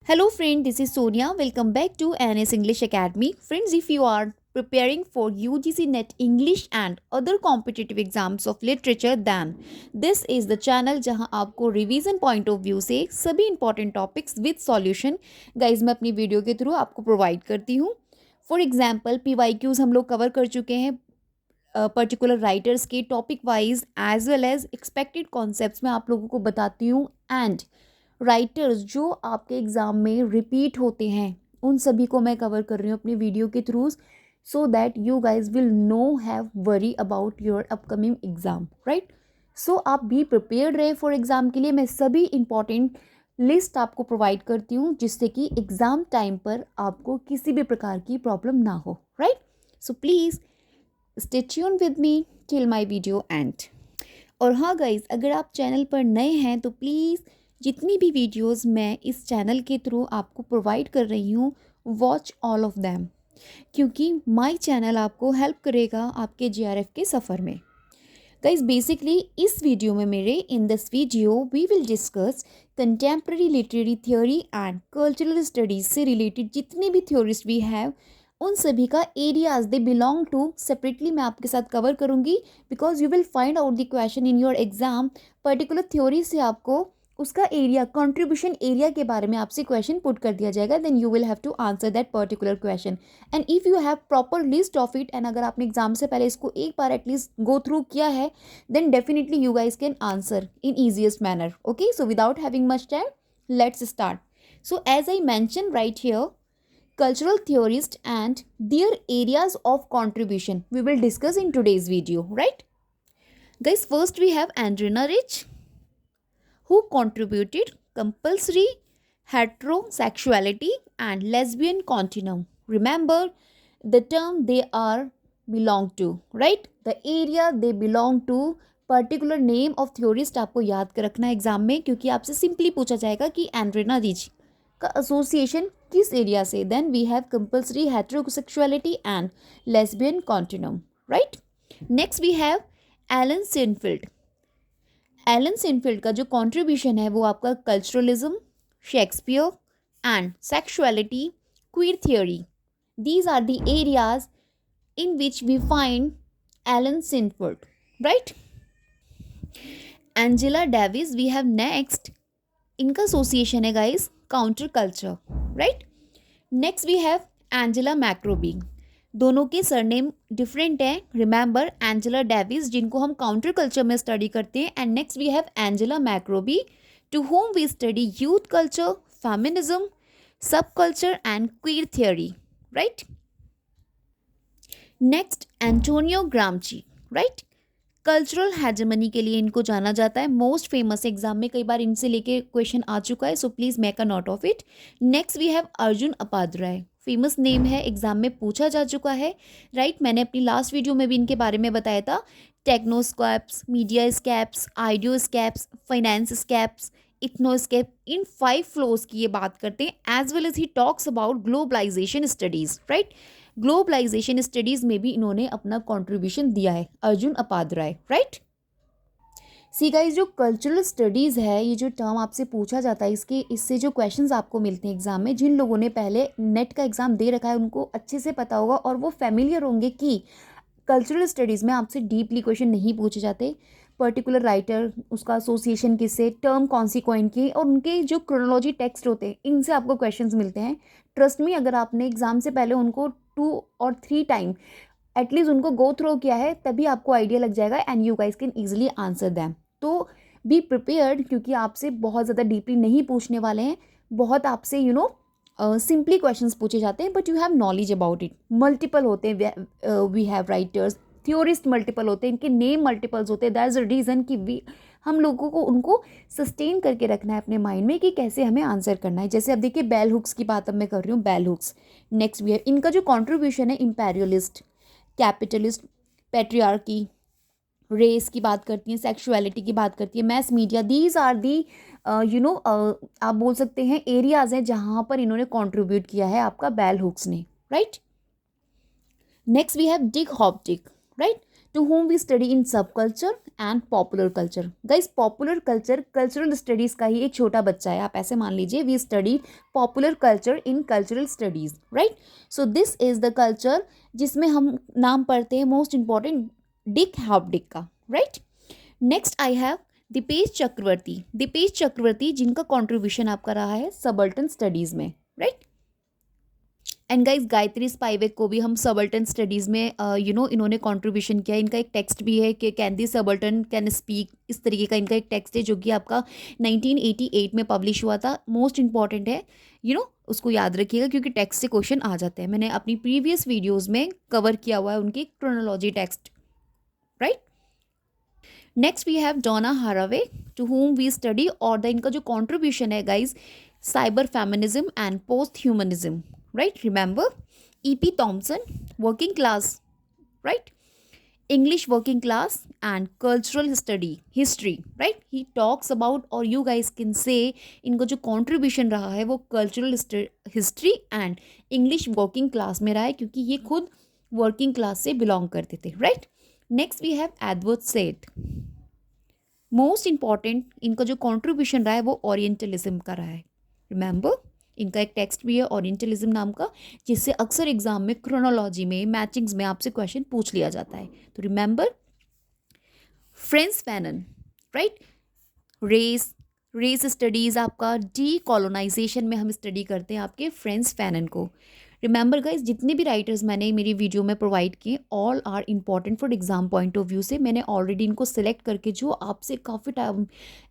Hello friend, this is Sonia. Welcome back to NS English Academy. Friends, if you are preparing for UGC NET English and other competitive exams of literature, then this is the channel जहां आपको revision point of view से सभी important topics with solution guys मैं अपनी video के through आपको provide करती हूँ. फॉर एग्जाम्पल PYQs हम लोग कवर कर चुके हैं पर्टिकुलर राइटर्स के topic wise as well as expected concepts में आप लोगों को बताती हूँ. एंड राइटर्स जो आपके एग्ज़ाम में रिपीट होते हैं उन सभी को मैं कवर कर रही हूँ अपनी वीडियो के through, so that you guys will no have worry about your upcoming exam, right. So आप भी प्रिपेयर्ड रहे फॉर एग्ज़ाम के लिए. मैं सभी इंपॉर्टेंट लिस्ट आपको प्रोवाइड करती हूँ जिससे कि एग्ज़ाम टाइम पर आपको किसी भी प्रकार की प्रॉब्लम ना हो, right. So please stay tune with me till my video and. और हाँ गाइज, अगर आप चैनल पर नए हैं तो प्लीज़ जितनी भी वीडियोस मैं इस चैनल के थ्रू आपको प्रोवाइड कर रही हूँ, वॉच ऑल ऑफ दैम, क्योंकि माय चैनल आपको हेल्प करेगा आपके JRF के सफ़र में. गाइज बेसिकली इस वीडियो में मेरे in this video we will discuss contemporary literary theory and cultural studies से रिलेटेड जितने भी थ्योरिस्ट वी हैव उन सभी का areas they belong to separately मैं आपके साथ कवर करूँगी, because you will find out the question in your exam. Particular theory से आपको उसका एरिया कंट्रीब्यूशन एरिया के बारे में आपसे क्वेश्चन पुट कर दिया जाएगा. Then you will have to answer that particular question and if you have proper list of it and अगर आपने एग्जाम से पहले इसको एक बार एटलीस्ट गो थ्रू किया है then definitely you guys can answer in easiest manner. Okay, so without having much time let's start. So as I mention right here, cultural theorists and their areas of contribution we will discuss in today's video, right guys. First we have Andrina Rich, who contributed compulsory heterosexuality and lesbian continuum. Remember the term they are belong to, right, the area they belong to. Particular name of theorist आपको याद कर रखना है exam में, क्योंकि आपसे simply पूछा जाएगा कि एंड्रीना रिच का एसोसिएशन किस एरिया से. Then we have compulsory heterosexuality and lesbian continuum, right. Next we have Alan Sinfield. Alan Sinfield का जो कंट्रीब्यूशन है वो आपका culturalism, Shakespeare and sexuality, queer theory. These are the areas in which we find Alan Sinfield, right. Angela Davis we have next. इनका association है guys counter culture, right. Next we have Angela McRobbie. दोनों के surname different हैं. Remember Angela Davis जिनको हम counter culture में study करते हैं, and next we have Angela McRobbie to whom we study youth culture, feminism, subculture and queer theory, right. Next Antonio Gramsci, right. Cultural hegemony के लिए इनको जाना जाता है. मोस्ट फेमस एग्जाम में कई बार इनसे लेके क्वेश्चन आ चुका है, so please make a note of it. Next we have Arjun Appadurai. Famous name है, एग्जाम में पूछा जा चुका है, राइट. मैंने अपनी लास्ट वीडियो में भी इनके बारे में बताया था. Technoscapes, mediascapes, ideoscapes, financescapes, ethnoscape, इन 5 फ्लोज की ये बात करते हैं. As well as he talks about globalization studies, right. Globalization studies में भी इन्होंने अपना कंट्रीब्यूशन दिया है, Arjun Apadhyay, right. See guys, जो कल्चरल स्टडीज़ है, ये जो टर्म आपसे पूछा जाता है, इससे जो क्वेश्चंस आपको मिलते हैं एग्जाम में, जिन लोगों ने पहले नेट का एग्ज़ाम दे रखा है उनको अच्छे से पता होगा और वो फैमिलियर होंगे कि कल्चरल स्टडीज़ में आपसे डीपली क्वेश्चन नहीं पूछे जाते. पर्टिकुलर राइटर, उसका एसोसिएशन किससे, टर्म कौन सी कॉइन की, और उनके जो क्रोनोलॉजी टेक्स्ट होते हैं इनसे आपको क्वेश्चंस मिलते हैं. ट्रस्ट मी, अगर आपने एग्ज़ाम से पहले उनको 2 और 3 टाइम एटलीस्ट उनको गो थ्रू किया है तभी आपको आइडिया लग जाएगा and you guys can easily answer them. तो बी प्रिपेयर्ड, क्योंकि आपसे बहुत ज़्यादा डीपली नहीं पूछने वाले हैं. बहुत आपसे सिंपली क्वेश्चंस पूछे जाते हैं, but you have knowledge about it. Multiple होते हैं, we have writers, theorist multiple होते हैं, इनके नेम मल्टीपल्स होते हैं. दैट इज़ अ रीज़न कि हम लोगों को उनको सस्टेन करके रखना है अपने माइंड में कि कैसे हमें आंसर करना है. जैसे अब देखिए बेल हुक्स की बात अब मैं कर रही हूँ, बेल हुक्स. नेक्स्ट वी है, इनका जो कंट्रीब्यूशन है इंपेरियलिस्ट, कैपिटलिस्ट, पैट्रियार्की, रेस की बात करती हैं, सेक्सुअलिटी की बात करती है, mass media. These are the आप बोल सकते हैं एरियाज हैं जहाँ पर इन्होंने कंट्रीब्यूट किया है आपका बेल हुक्स ने, right. Next we have Dick Hebdige, right. to whom we study in subculture and popular culture. Guys, popular culture cultural studies का ही एक छोटा बच्चा है, आप ऐसे मान लीजिए we study popular culture in cultural studies, right? So this is the culture जिसमें हम नाम पढ़ते हैं most important डिक हार्पडिक का, right? Next I have Dipesh Chakrabarty. Dipesh Chakrabarty जिनका कंट्रीब्यूशन आपका रहा है सबल्टन स्टडीज़ में, right? And guys Gayatri Spivak को भी हम सबल्टन स्टडीज़ में इन्होंने कंट्रीब्यूशन किया. इनका एक टेक्स्ट भी है कि can the subaltern can speak, इस तरीके का इनका एक टेक्स्ट है जो कि आपका 1988 में पब्लिश हुआ था. मोस्ट इंपॉर्टेंट है, उसको याद रखिएगा क्योंकि टेक्स्ट से क्वेश्चन आ जाते हैं. मैंने अपनी प्रीवियस वीडियोज़ में कवर किया हुआ है उनकी chronology text, right? Next we have Donna Haraway to whom we study, और इनका जो कॉन्ट्रीब्यूशन है guys cyber feminism and post humanism, right? Remember E.P. Thompson, working class, right? English working class and cultural study history, right? He talks about, or you guys can say इनको जो contribution रहा है वो cultural history and English working class में रहा है क्योंकि ये खुद working class से belong करते थे, right? Next we have Edward Said. Most important इनका जो contribution रहा है वो Orientalism का रहा है. Remember? इनका एक टेक्स्ट भी है ओरिएंटलिज्म नाम का, जिससे अक्सर एग्जाम में क्रोनोलॉजी में मैचिंग्स में आपसे क्वेश्चन पूछ लिया जाता है. तो remember Frantz Fanon, right? Race studies आपका डी कॉलोनाइजेशन में हम स्टडी करते हैं आपके फ्रेंस फैनन को. रिमेंबर गाइज जितने भी राइटर्स मैंने मेरी वीडियो में प्रोवाइड किए all are important for exam point of view से. मैंने ऑलरेडी इनको सिलेक्ट करके जो आपसे काफ़ी टाइम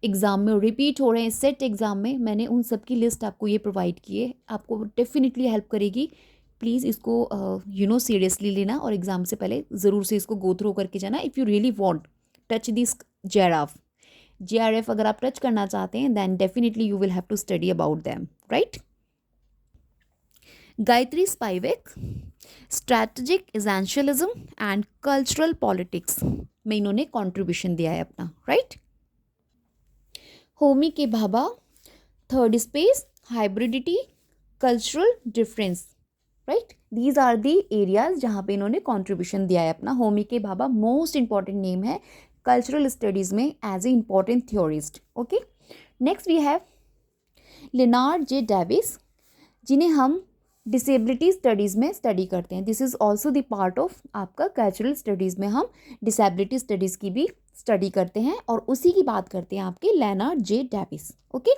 एग्जाम में रिपीट हो रहे हैं सेट एग्जाम में, मैंने उन सब की लिस्ट आपको ये प्रोवाइड की है. आपको डेफिनेटली हेल्प करेगी. प्लीज़ इसको सीरियसली लेना और एग्ज़ाम से पहले ज़रूर से इसको गो थ्रू करके जाना. If you really want touch this JRF अगर आप टच करना चाहते हैं then definitely you will have to study about them, right? Gayatri Spivak strategic essentialism and cultural politics में इन्होंने कंट्रीब्यूशन दिया है अपना, right? Homi K Bhabha third space hybridity cultural difference, right? These are the areas जहाँ पे इन्होंने कंट्रीब्यूशन दिया है अपना. Homi K Bhabha most important name है कल्चरल स्टडीज़ में as a important theorist, okay? Next we have Lennard J Davis जिन्हें हम डिसेबिलिटी स्टडीज़ में स्टडी करते हैं. This is also the part of आपका कल्चरल स्टडीज़ में हम डिसेबिलिटी स्टडीज़ की भी स्टडी करते हैं और उसी की बात करते हैं आपके Lennard J Davis, okay?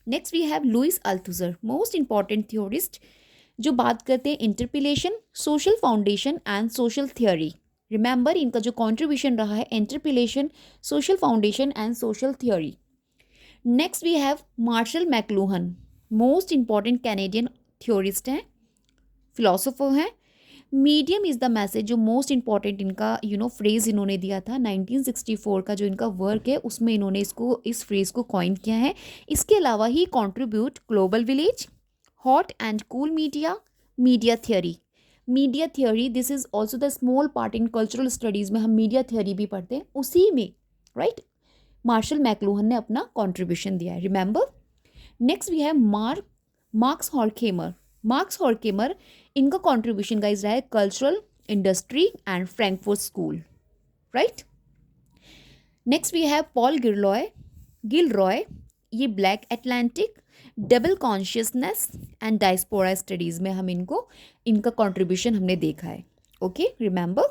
Next we have Louis Althusser, most important theorist जो बात करते हैं interpellation, social foundation and social theory. Remember इनका जो कॉन्ट्रीब्यूशन रहा है interpellation, social foundation and social theory. Next we have Marshall McLuhan, most important Canadian theorist हैं, philosopher हैं. मीडियम इज़ द मैसेज जो मोस्ट इंपॉर्टेंट इनका फ्रेज इन्होंने दिया था 1964 का जो इनका वर्क है उसमें इन्होंने इस फ्रेज को कॉइन किया है. इसके अलावा ही contribute global village, hot and cool media theory. This is also the small part in cultural studies में हम मीडिया थियोरी भी पढ़ते हैं उसी में, राइट? मार्शल मैकलूहन ने अपना कॉन्ट्रीब्यूशन दिया है. Remember next we have Max Horkheimer इनका कॉन्ट्रीब्यूशन गाइज रहा है cultural industry and Frankfurt School, right? Next we have Paul Gilroy ये Black Atlantic, double consciousness and diaspora studies में हम इनका कॉन्ट्रीब्यूशन हमने देखा है, okay? Remember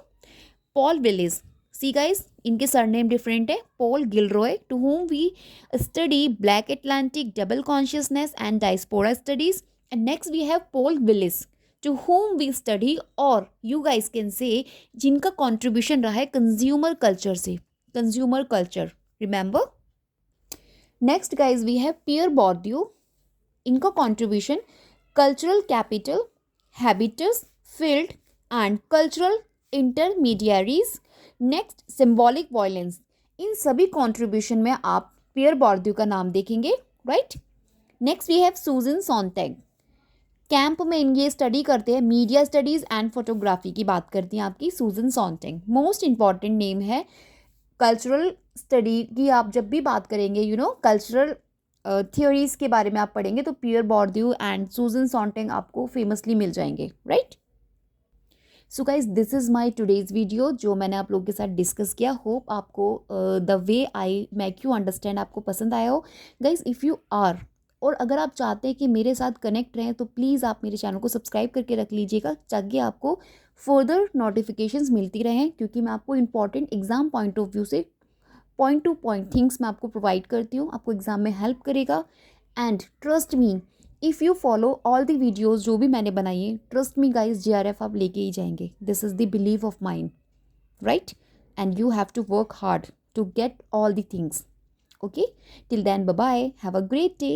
Paul Willis, see guys इनके सरनेम डिफरेंट है. Paul Gilroy to whom we study Black Atlantic, double consciousness and diaspora studies. And next we have Paul Willis to whom we study, और you guys can say जिनका contribution रहा है consumer culture से, consumer culture. Remember next guys we have Pierre Bourdieu, इनका contribution cultural capital, habitus, field and cultural intermediaries. Next symbolic violence. इन सभी contribution में आप पियर बॉर्डियू का नाम देखेंगे, राइट? नेक्स्ट वी हैव सूजन सॉन्टैग, कैंप में ये स्टडी करते हैं मीडिया स्टडीज़ एंड फोटोग्राफी की बात करती हैं आपकी सूजन सॉन्टैग. मोस्ट इंपॉर्टेंट नेम है कल्चरल स्टडी की. आप जब भी बात करेंगे कल्चरल थियोरीज़ के बारे में आप पढ़ेंगे तो पियर बॉर्डियू एंड सूजन सॉन्टैग आपको फेमसली मिल जाएंगे, right? So guys this is my today's video जो मैंने आप लोगों के साथ डिस्कस किया. होप आपको the way I make you understand आपको पसंद आया हो. गाइज इफ़ यू आर, और अगर आप चाहते हैं कि मेरे साथ कनेक्ट रहें तो प्लीज़ आप मेरे चैनल को सब्सक्राइब करके रख लीजिएगा ताकि आपको फर्दर नोटिफिकेशंस मिलती रहें, क्योंकि मैं आपको important exam point of view से पॉइंट टू पॉइंट थिंग्स मैं आपको प्रोवाइड करती हूँ. आपको एग्जाम में हेल्प करेगा. And trust me, if you follow all the videos जो भी मैंने बनाई है, ट्रस्ट मी गाइज JRF आप लेके ही जाएंगे. This is the believe of mind, right? And you have to work hard to get all the things. Okay, till then, bye bye, have a great day.